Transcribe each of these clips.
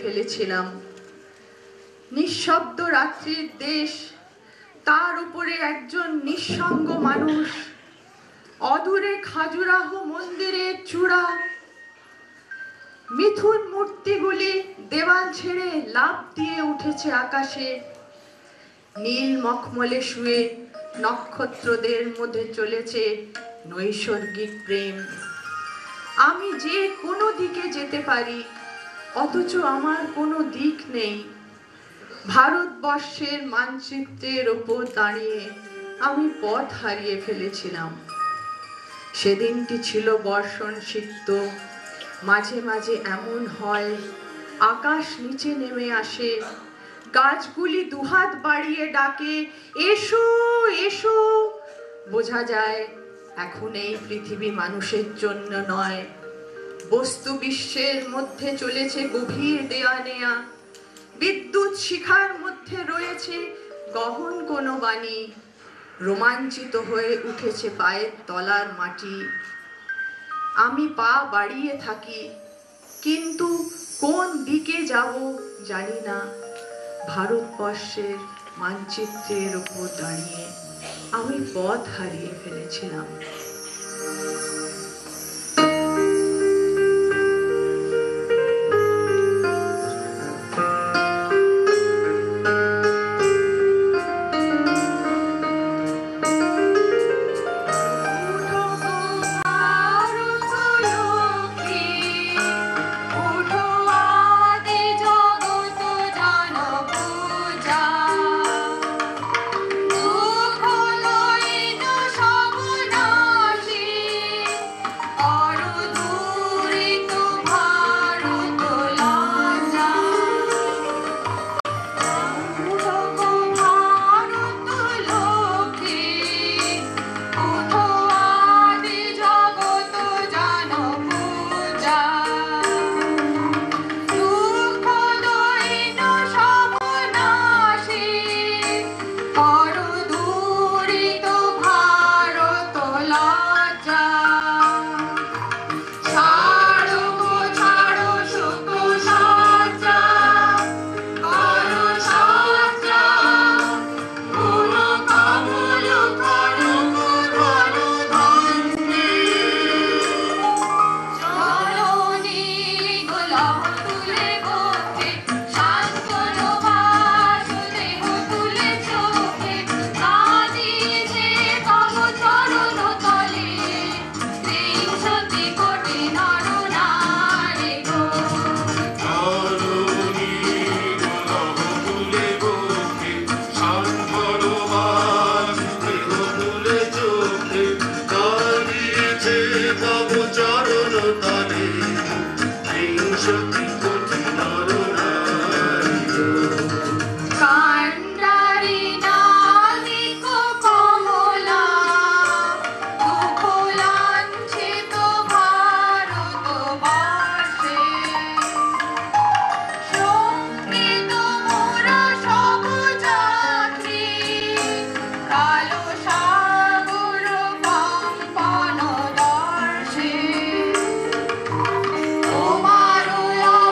ফেলেছিলাম। নিঃশব্দ রাত্রির দেশ, তার উপরে একজন নিঃসঙ্গ মানুষ, অদূরে খাজুরাহ মন্দিরের চূড়া, মিথুন মূর্তিগুলি দেওয়াল ছেড়ে লাফ দিয়ে উঠেছে আকাশে, নীল মখমলে শুয়ে নক্ষত্রদের মধ্যে চলেছে নৈসর্গিক প্রেম। আমি যে কোনো দিকে যেতে পারি, অথচ আমার কোনো দিক নেই। ভারতবর্ষের মানচিত্রের ওপর দাঁড়িয়ে আমি পথ হারিয়ে ফেলেছিলাম। সেদিনটি ছিল বর্ষণ সিক্ত। মাঝে মাঝে এমন হয়, আকাশ নিচে নেমে আসে, গাছগুলি দুহাত বাড়িয়ে ডাকে, এসো এসো। বোঝা যায় এখন এই পৃথিবী মানুষের জন্য নয়, বস্তু বিশ্বের মধ্যে চলেছে গভীর দেয়া নেয়া। বিদ্যুৎ শিখার মধ্যে রয়েছে গহন কোনো বাণী, রোমাঞ্চিত হয়ে উঠেছে পায়ের তলার মাটি। আমি পা বাড়িয়ে থাকি, কিন্তু কোন দিকে যাব জানি না। ভারতবর্ষের মানচিত্রের উপর দাঁড়িয়ে আমি পথ হারিয়ে ফেলেছিলাম।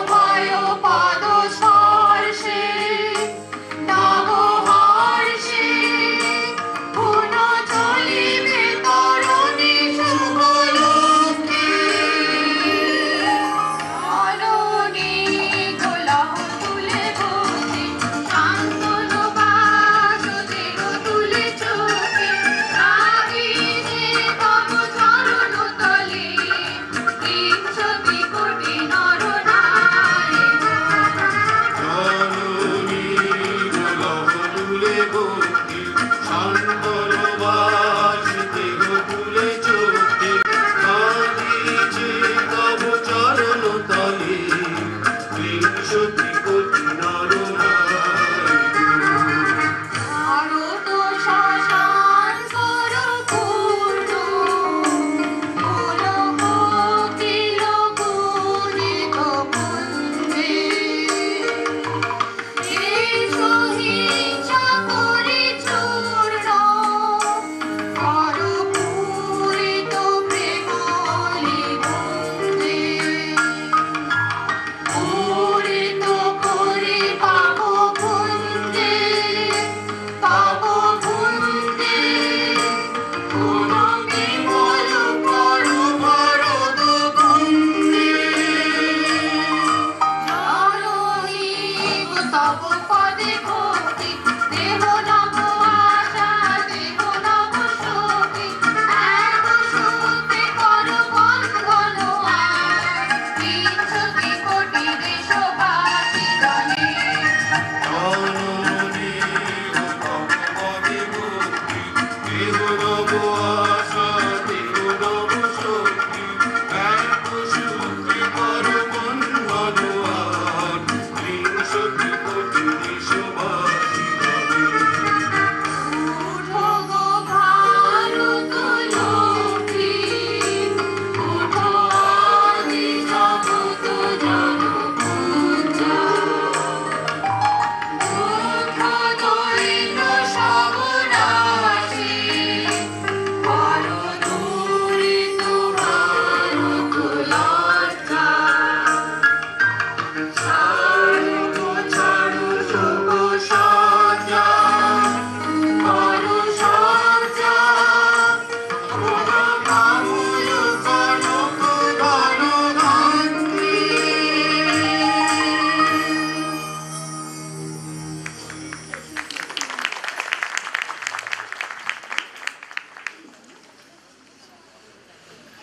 Oh,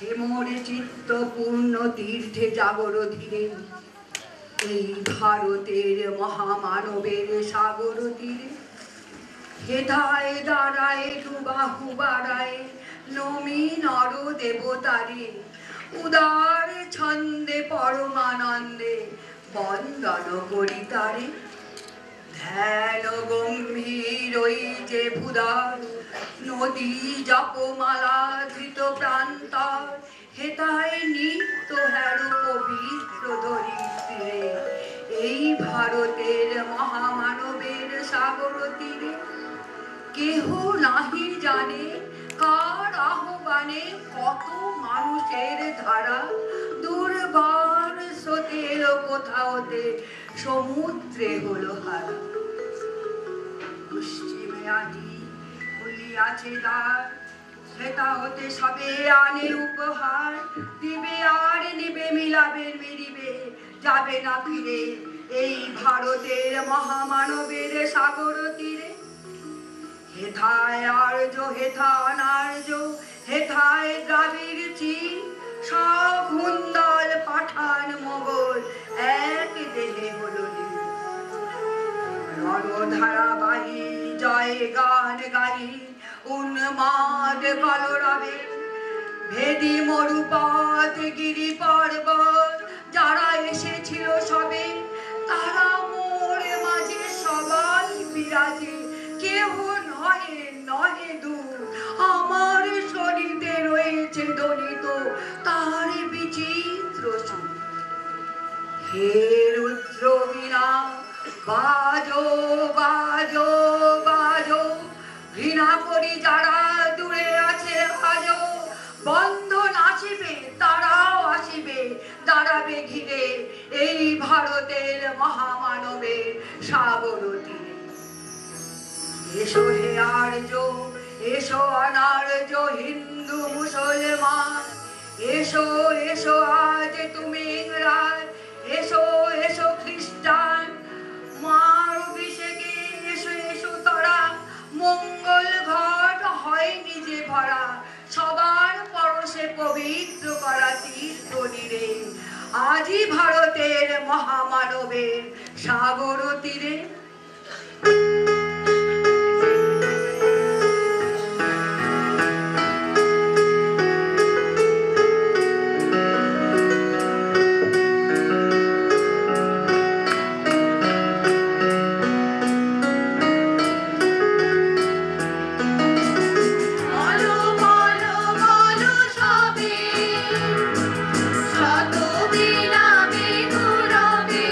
হেমরে চিত্ত পূর্ণ তীর্থে জাগর ধীরে, এই ভারতের মহামানবের সাগর তীরে। হেথায় দাঁড়ায় দুবাহু বাড়ায় নমি নর দেবতারে, উদার ছন্দে পরমানন্দে বন্দন করি তারে। ধ্যান গম্ভীর ওই যে ভুদার নদী জপমালা ধৃত প্রান্তর, হেতায় নিত্য হের পবিত্র ধরিত্রীরে, এই ভারতের মহামানবের সাগর তীরে। কেহ নাহি জানে কার আহ্বানে কত মানুষের ধারা, দুর্বার স্রোতের কোথা হতে সমুদ্রে হলো হারা। পশ্চিমে আনি খুলিয়াছে দ্বার, হেতা হতে সবে আনে উপহার, দিবে আর নিবে মিলাবে মিলিবে যাবে না ফিরে, এই ভারতের মহামানবের সাগর তীরে। হেথায় আর্য হেথা অনার্য, হেথায় দ্রাবিড় চীন, সব হুন্দল পাঠান মোগল এক দেহে হলো লীন। রণধারাবাহী জয় গান গাহি উন্মাদ কলরবে, ভেদি মরুপথ গিরি পর্বত যারা এসেছিল সবে, তারা মোর মাঝে সবাই বিরাজে, কেহ নহে নহে দূর, আমার শরীরে রয়েছে দলিত তার বিচিত্র সুর। হে রুদ্র বীণা বাজো বাজো বাজো, ঘৃণা করি যারা দূরে আছে আজো, বন্ধন আসিবে তারাও আসিবে দাঁড়াবে ঘিরে, এই ভারতের মহামানবের সাগর তীরে। এসো হে আর্য, এসো অনার্য হিন্দু মুসলমান, এসো এসো আজ তুমি ইংরাজ, এসো এসো খ্রিস্টান, মার অভিষেকে এসো এসো তোরা, মঙ্গল ঘট হয় নিজে ভরা, সবার পরশে পবিত্র করা তীর্থ তীরে, আজই ভারতের মহামানবের সাগর তীরে। শত বিনা বেদুরবে,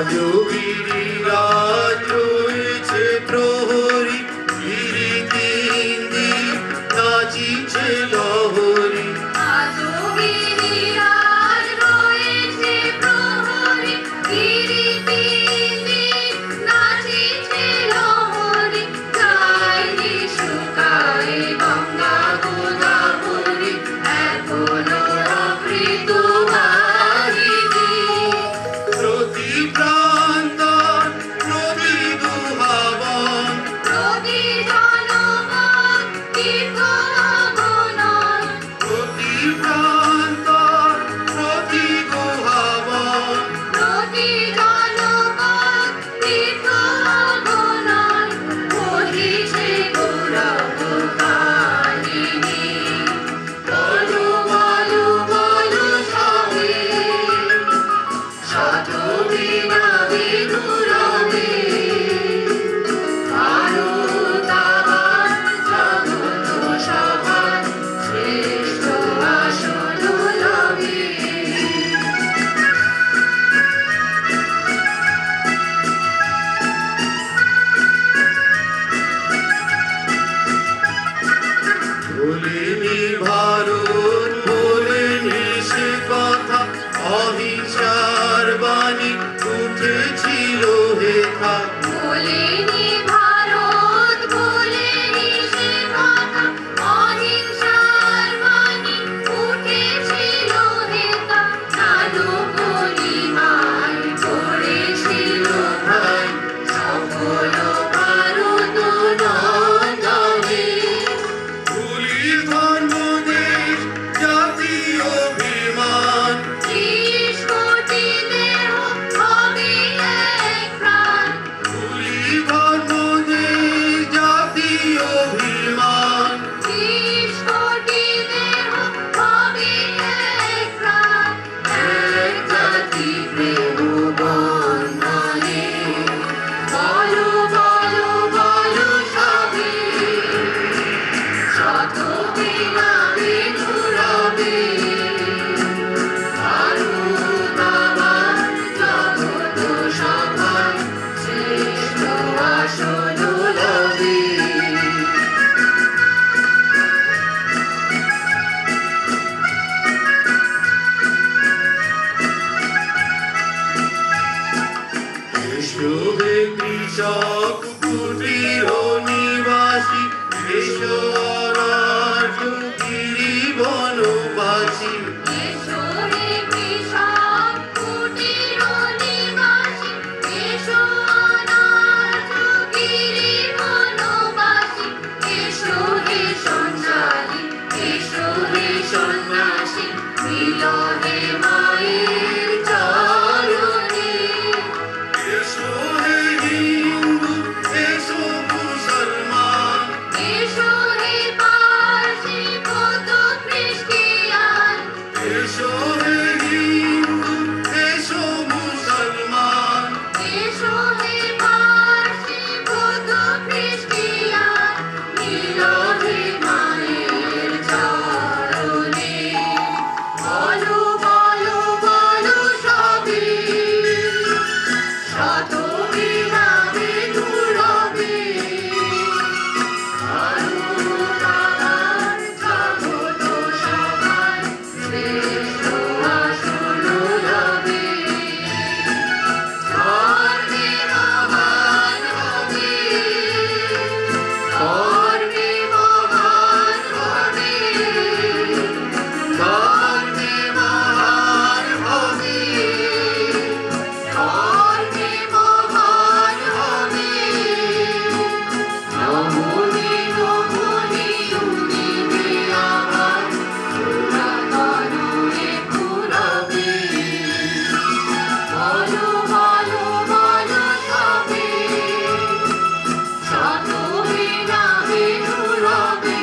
আজও গিরিরাজ রয়েছে প্রহরী, গিরিতিন্দি নাচিছে লহরী। আজও গিরিরাজ রয়েছে প্রহরী, গিরিতিন্দি নাচিছে লহরী। যায়নি শুকায় গঙ্গা গোদাবরী, এখনো অমৃত বাহিনী। প্রতি প্রান্তর প্রতি দুহাবন, প্রতি জনপদ তীর্থ অগণন। প্রতি প্রান্তর প্রতি দুহাবন, প্রতি জনপদ তীর্থ অগণন। বহিছে গৌরব কাহিনী। বলো বলো বলো সবে, শত বীণা বিধুরবে। ভারত আমার জগত সভার শ্রেষ্ঠ আসন লবে। বলিনি ভারত বলেনি সে কথা, অহিংসার বাণী উঠেছিল হেথা। বলেনি ভারত বলেনি সে কথা, অহিংসার বাণী উঠেছিল হেথা। নানু পরিমাণ করেছিল ভাই, সকল ভারত নন্দনে। ভুলি ধর্মদেশ জাতি অভিমান, ৩০ কোটি দেহ হবে এক প্রাণ। ভুলি ধর্মদেশ জাতি অভিমান। ৩০ কোটি দেহ হবে এক প্রাণ। এক জাতি প্রেম বন্ধনে। বলো বলো বলো সবে, শত বীণা বিধুরবে। ভারত আমার জগত সভার শ্রেষ্ঠ আসন লবে। এসো হে কৃষক কুটির নিবাসী, এসো অনার্য গিরি বনবাসী। এসো হে কৃষক কুটির নিবাসী, এসো অনার্য গিরি বনবাসী। এসো হে সঞ্চারী, এসো হে সন্ন্যাসী, মিলনে মায়ের চরণে। এসো হে হিন্দু, এসো মুসলমান, এসো হে পারসি বৌদ্ধ খ্রিস্টিয়ান। এসো হে হিন্দু, এসো মুসলমান। এসো হে পারসি বৌদ্ধ খ্রিস্টিয়ান, মিলনে মায়ের চরণে। বলো বলো বলো সবে, শত বীণা বিধুরবে। ভারত আমার জগত সভার শ্রেষ্ঠ আসন লবে। ধর্মে মহান হবে, ধর্মে মহান হবে, ধর্মে মহান হবে, ধর্মে মহান হবে। নমনি নমনি উদিবে আবার, পুরাতন এ পুরবে। বলো বলো বলো সবে, শত বীণা বিধুরবে।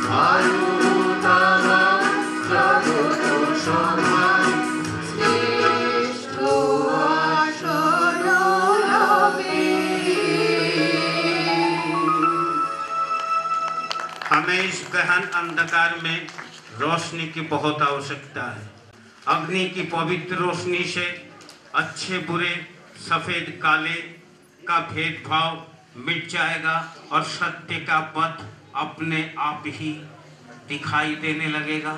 ভারত আমার জগত সভার শ্রেষ্ঠ আসন লবে। हमें इस गहन अंधकार में रोशनी की बहुत आवश्यकता है। अग्नि की पवित्र रोशनी से अच्छे बुरे सफेद काले का भेदभाव मिट जाएगा और सत्य का पथ अपने आप ही दिखाई देने लगेगा।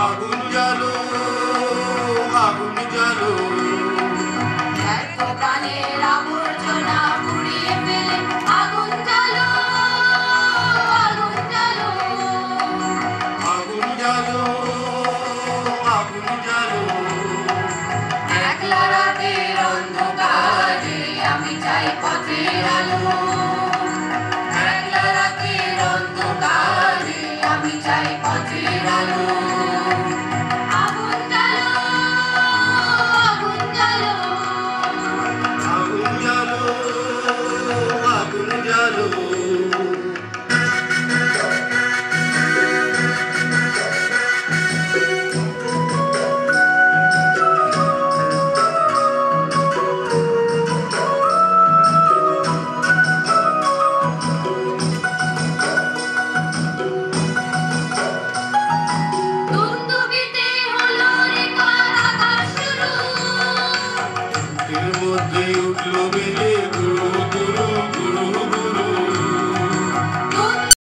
আগুন জ্বালো আগুন জ্বালো এত প্রাণের আবর্জনা পুড়িয়ে ফেলে আগুন জ্বালো আগুন জ্বালো আগুন জ্বালো আগুন জ্বালো একলা রাতের অন্ধকারে আমি চাই পথের আলো একলা রাতের অন্ধকারে আমি চাই পথের আলো আগুন জ্বালো আগুন জ্বালো আগুন জ্বালো আগুন জ্বালো দুন্দুবিতে হলো রে কারাগার শুরু এর মধ্যে উঠলো বেলে